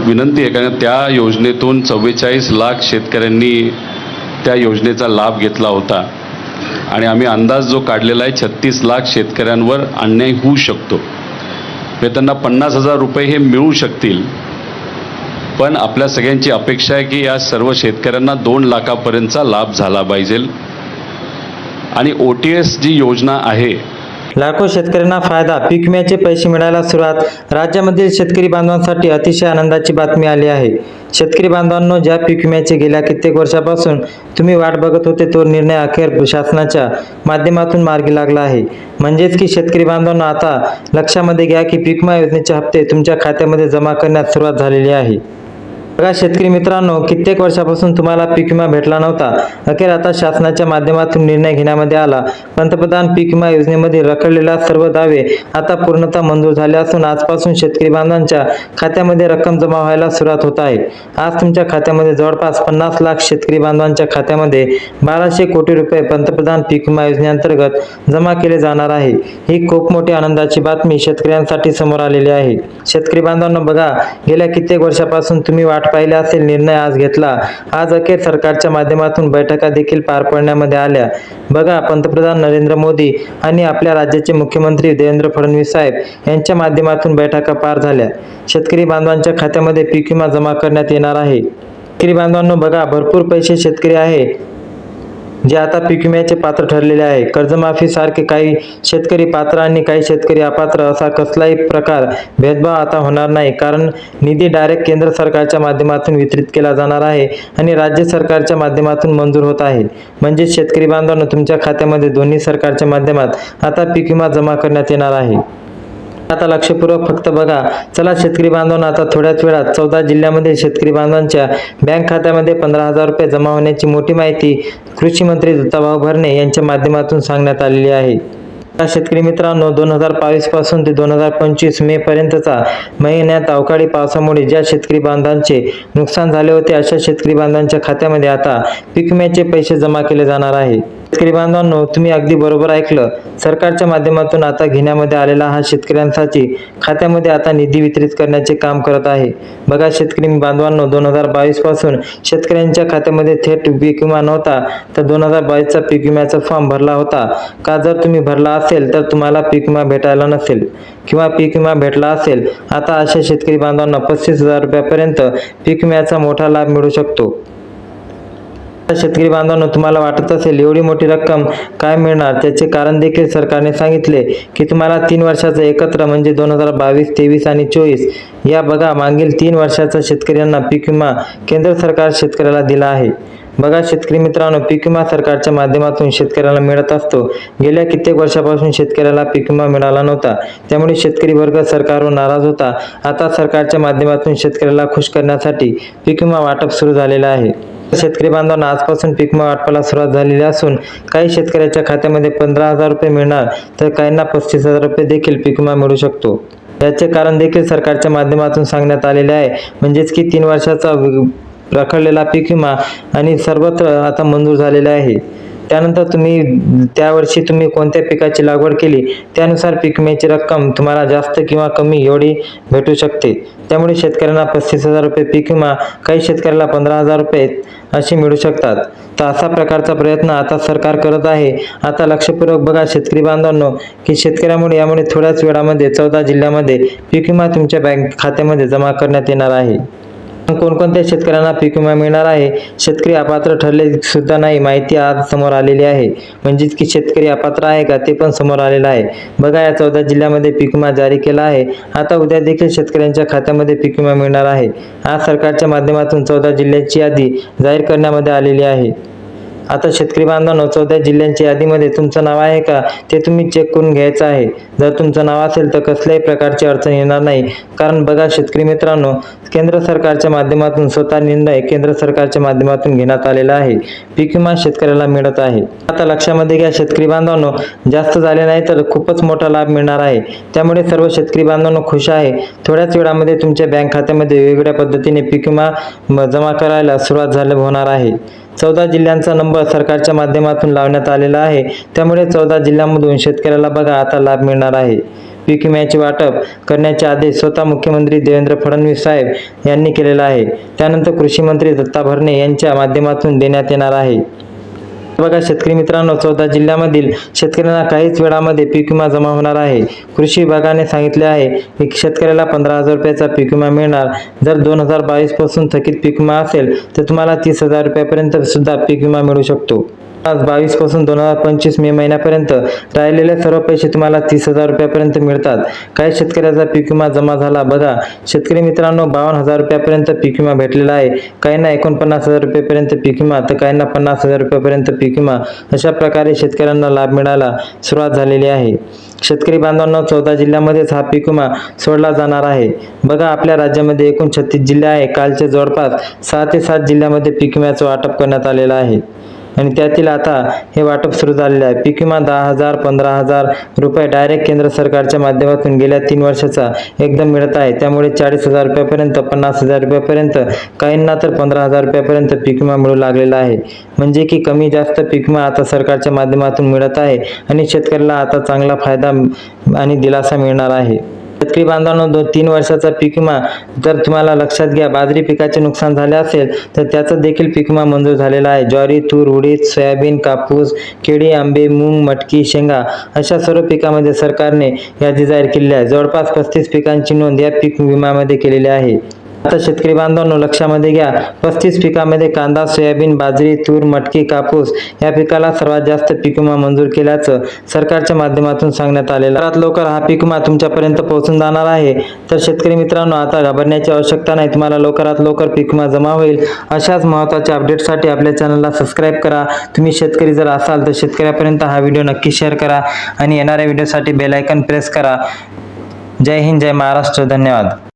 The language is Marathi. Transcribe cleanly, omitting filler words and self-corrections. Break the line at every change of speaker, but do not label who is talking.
विनंती आहे, कारण त्या योजनेतून 44 लाख शेतकऱ्यांनी त्या योजनेचा लाभ घेतला होता आणि आम्ही अंदाज जो काढलेला आहे 36 लाख शेतकऱ्यांवर अन्याय होऊ शकतो. त्यांना 50,000 रुपये हे मिळू शकतील, पण आपल्या सगळ्यांची अपेक्षा आहे की या सर्व शेतकऱ्यांना 2 लाखापर्यंतचा लाभ झाला पाहिजे. आणि OTS जी योजना आहे,
लाखो शेतकऱ्यांना फायदा, पीक विम्याचे पैसे मिळायला सुरुवात. राज्यामधील शेतकरी बांधवांसाठी अतिशय आनंदाची बातमी आली आहे. शेतकरी बांधवांनो, ज्या पीक विम्याचे गेल्या कित्येक वर्षापासून तुम्ही वाट बघत होते तो निर्णय अखेर शासनाच्या माध्यमातून मार्गी लागला आहे. म्हणजेच की शेतकरी बांधवांनो, आता लक्षामध्ये घ्या की पीक विमा योजनेचे हप्ते तुमच्या खात्यामध्ये जमा करण्यास सुरुवात झालेली आहे. बघा शेतकरी मित्रांनो, कित्येक वर्षापासून तुम्हाला पीक विमा भेटला नव्हता. अखेर आता शासनाच्या माध्यमातून निर्णय घेण्यामध्ये आला. पंतप्रधान पीक विमा योजनेमध्ये रखडलेल्या सर्व दावे आता पूर्णतः मंजूर झाले असून आजपासून शेतकरी बांधवांच्या खात्यामध्ये रक्कम जमा व्हायला सुरुवात होत आहे. आज तुमच्या खात्यामध्ये जवळपास 50 लाख शेतकरी बांधवांच्या खात्यामध्ये 1200 कोटी रुपये पंतप्रधान पीक विमा योजनेअंतर्गत जमा केले जाणार आहे. ही खूप मोठी आनंदाची बातमी शेतकऱ्यांसाठी समोर आलेली आहे. शेतकरी बांधवांनो, बघा गेल्या कित्येक वर्षापासून तुम्ही वाट पाहिले असेल, निर्णय आज घेतला. आज अखेर सरकारच्या माध्यमातून बैठका देखील पार पडण्यामध्ये आल्या. बघा, पंतप्रधान नरेंद्र मोदी आणि आपल्या राज्याचे मुख्यमंत्री देवेंद्र फडणवीस साहेब यांच्या माध्यमातून बैठका पार झाल्या. शेतकरी बांधवांच्या खात्यामध्ये पीक विमा जमा करण्यात येणार आहे. शेतकरी बांधवांनो, बघा भरपूर पैसे शेतकरी आहे जे आता पीक विम्याचे पात्र ठरलेले आहे. कर्जमाफी सारखे काही शेतकरी पात्र आणि काही शेतकरी अपात्र असा कसलाही प्रकार भेदभाव आता होणार नाही, कारण निधी डायरेक्ट केंद्र सरकारच्या माध्यमातून वितरित केला जाणार आहे आणि राज्य सरकारच्या माध्यमातून मंजूर होत आहे. म्हणजे शेतकरी बांधवांनो, तुमच्या खात्यामध्ये दोन्ही सरकारच्या माध्यमात आता पीक विमा जमा करण्यात येणार आहे. आता लक्षपूर्वक फक्त बघा. चला शेतकरी बांधवांना, आता थोड्याच वेळात 14 जिल्ह्यामध्ये शेतकरी बांधवांच्या बँक खात्यामध्ये 15,000 रुपये जमा होण्याची मोठी माहिती कृषी मंत्री दत्ताभाऊ भरणे यांच्या माध्यमातून सांगण्यात आलेली आहे. शेतकरी मित्रांनो, 2022 पासून ते 2025 मे पर्यंतचा महिन्यात अवकाळी पावसामुळे ज्या शेतकरी बांधवांचे नुकसान झाले होते अशा शेतकरी बांधवांच्या खात्यामध्ये आता पीक विम्याचे पैसे जमा केले जाणार आहे. शेतकरी बांधवांनो, तुम्ही अगदी बरोबर ऐकलं. सरकारच्या माध्यमातून आता घेण्यामध्ये आलेला हा शेतकऱ्यांसाठी खात्यामध्ये आता निधी वितरित करण्याचे काम करत आहे. बघा शेतकरी बांधवांनो, 2022 पासून शेतकऱ्यांच्या खात्यामध्ये थेट पीक विमा नव्हता, तर 2022चा पीक विम्याचा फॉर्म भरला होता का? जर तुम्ही भरला असेल तर तुम्हाला पीक विमा भेटायला नसेल किंवा पीक विमा भेटला असेल. आता अशा शेतकरी बांधवांना 35,000 रुपयापर्यंत पीक विम्याचा मोठा लाभ मिळू शकतो. शेतकरी बांधवांनो, तुम्हाला वाटत असेल एवढी मोठी रक्कम काय मिळणार, त्याचे कारण देखील सरकारने सांगितले की तुम्हाला 3 वर्षाचा एकत्र म्हणजे 2022, 23 आणि 24 या बघा मागील 3 वर्षाचा शेतकऱ्यांना पीक विमा केंद्र सरकार शेतकऱ्याला दिला आहे. बघा शेतकरी मित्रांनो, पीक विमा सरकारच्या माध्यमातून शेतकऱ्याला मिळत असतो. गेल्या कित्येक वर्षापासून शेतकऱ्याला पीक विमा मिळाला नव्हता, त्यामुळे शेतकरी वर्ग सरकारवर नाराज होता. आता सरकारच्या माध्यमातून शेतकऱ्याला खुश करण्यासाठी पीक विमा वाटप सुरू झालेलं आहे. शेतकरी बांधवांना आजपासून पीक विमा वाटपाला सुरुवात झालेली असून काही शेतकऱ्याच्या खात्यामध्ये 15,000 रुपये मिळणार, तर काहींना 35,000 रुपये देखील पीक विमा मिळू शकतो. याचे कारण देखील सरकारच्या माध्यमातून सांगण्यात आलेले आहे. म्हणजेच की 3 वर्षाचा रखडलेला पीक विमा आणि सर्वत्र आता मंजूर झालेला आहे. त्यानंतर त्या वर्षी तुम्ही कोणत्या पिकाची लागवड केली त्यानुसार पीक विम्याची रक्कम तुम्हाला जास्त किंवा कमी एवढी भेटू शकते. त्यामुळे शेतकऱ्यांना 35,000 रुपये पीक विमा, काही शेतकऱ्याला 15,000 रुपये अशी मिळू शकतात. तर असा प्रकारचा प्रयत्न आता सरकार करत आहे. आता लक्षपूर्वक बघा शेतकरी बांधवांनो, की शेतकऱ्यामुळे यामुळे थोड्याच वेळामध्ये 14 जिल्ह्यामध्ये पीक विमा तुमच्या बँक खात्यामध्ये जमा करण्यात येणार आहे. कोणकोणत्या शेतकऱ्यांना पीक विमा मिळणार आहे, शेतकरी अपात्र ठरले सुद्धा नाही, माहिती आज समोर आलेली आहे. म्हणजेच की शेतकरी अपात्र आहे का ते पण समोर आलेलं आहे. बघा, या 14 जिल्ह्यामध्ये पीक विमा जारी केला आहे. आता उद्या देखील शेतकऱ्यांच्या खात्यामध्ये पीक विमा मिळणार आहे. आज सरकारच्या माध्यमातून 14 जिल्ह्यांची यादी जाहीर करण्यामध्ये आलेली आहे. आता शेतकरी बांधवांनो, 14 जिल्ह्यांच्या यादीमध्ये तुमचं नाव आहे का ते तुम्ही चेक करून घ्यायचं आहे. जर तुमचं नाव असेल तर कसल्याही प्रकारची अडचण येणार नाही. कारण बघा शेतकरी मित्रांनो, केंद्र सरकारच्या माध्यमातून स्वतः निर्णय केंद्र सरकारच्या माध्यमातून घेण्यात आलेला आहे. पीक विमा शेतकऱ्याला मिळत आहे. आता लक्षामध्ये घ्या शेतकरी बांधवांनो, जास्त झाले नाही तर खूपच मोठा लाभ मिळणार आहे. त्यामुळे सर्व शेतकरी बांधवांनो खुश आहे. थोड्याच वेळामध्ये तुमच्या बँक खात्यामध्ये वेगवेगळ्या पद्धतीने पीक विमा जमा करायला सुरुवात होणार आहे. 14 जिल्ह्यांचा नंबर सरकारच्या माध्यमातून लावण्यात आलेला आहे. त्यामुळे 14 जिल्ह्यांमधून शेतकऱ्याला बघा आता लाभ मिळणार आहे. पीक विम्याचे वाटप करण्याचे आदेश स्वतः मुख्यमंत्री देवेंद्र फडणवीस साहेब यांनी केलेला आहे. त्यानंतर कृषी मंत्री दत्ता भरणे यांच्या माध्यमातून देण्यात येणार आहे. बघा शेतकरी मित्रांनो, 14 जिल्ह्यामधील शेतकऱ्यांना काहीच वेळामध्ये पीक विमा जमा होणार आहे. कृषी विभागाने सांगितले आहे की शेतकऱ्याला 15,000 रुपयाचा पीक विमा मिळणार. जर 2022 पासून थकीत पीक विमा असेल तर तुम्हाला 30,000 रुपयापर्यंत सुद्धा पीक विमा मिळू शकतो. 2022 पासून 2025 मे महिन्यापर्यंत राहिलेले सर्व पैसे तुम्हाला 30,000 रुपयापर्यंत मिळतात. काही शेतकऱ्याचा पीक विमा जमा झाला. बघा शेतकरी मित्रांनो, 52,000 रुपयापर्यंत पीक विमा भेटलेला आहे. काहींना 49,000 रुपयापर्यंत पीक विमा तर काहींना 50,000 रुपयापर्यंत पीक विमा. अशा प्रकारे शेतकऱ्यांना लाभ मिळायला सुरुवात झालेली आहे. शेतकरी बांधवांनो, 14 जिल्ह्यामध्येच हा पीक विमा सोडला जाणार आहे. बघा आपल्या राज्यामध्ये एकूण 36 जिल्हे आहे. कालचे जवळपास 6 ते 7 जिल्ह्यामध्ये पीक विम्याचं वाटप करण्यात आलेलं आहे आणि त्यातील आता हे वाटप सुरू झालेले आहे. पीक विमा 10,000 15,000 रुपये डायरेक्ट केंद्र सरकारच्या माध्यमातून गेल्या 3 वर्षाचा एकदम मिळत आहे. त्यामुळे 40,000 रुपयापर्यंत 50,000 रुपयापर्यंत काहींना तर 15,000 रुपयापर्यंत पीक विमा मिळू लागलेला आहे. म्हणजे की कमी जास्त पीक विमा आता सरकारच्या माध्यमातून मिळत आहे आणि शेतकऱ्याला आता चांगला फायदा आणि दिलासा मिळणार आहे. शेतकरी बांधवांनो, 3 वर्षाचा पीक विमा जर तुम्हाला लक्षात घ्या, बाजरी पिकाचे नुकसान झाले असेल तर त्याचा देखील पीक विमा मंजूर झालेला आहे. ज्वारी, तूर, उडीद, सोयाबीन, कापूस, केळी, आंबे, मूग, मटकी, शेंगा अशा सर्व पिकांमध्ये सरकारने यादी जाहीर केली आहे. जवळपास 35 पिकांची नोंद या पीक विम्यामध्ये केलेली आहे. आता शेतकरी बांधवांनो लक्षामध्ये घ्या, 35 पिकांमध्ये कांदा, सोयाबीन, बाजरी, तूर, मटकी, कापूस या पिकाला सर्वात जास्त पीक विमा मंजूर केल्याचं सरकारच्या माध्यमातून सांगण्यात आलेलं आहे. लवकर हा पीक विमा तुमच्यापर्यंत पोहोचून जाणार आहे. तर शेतकरी मित्रांनो, आता घाबरण्याची आवश्यकता नाही. तुम्हाला लवकरात लवकर पीक विमा जमा होईल. अशाच महत्त्वाच्या अपडेटसाठी आपल्या चॅनलला सबस्क्राईब करा. तुम्ही शेतकरी जर असाल तर शेतकऱ्यापर्यंत हा व्हिडिओ नक्की शेअर करा आणि येणाऱ्या व्हिडिओसाठी बेल आयकॉन प्रेस करा. जय हिंद, जय महाराष्ट्र. धन्यवाद.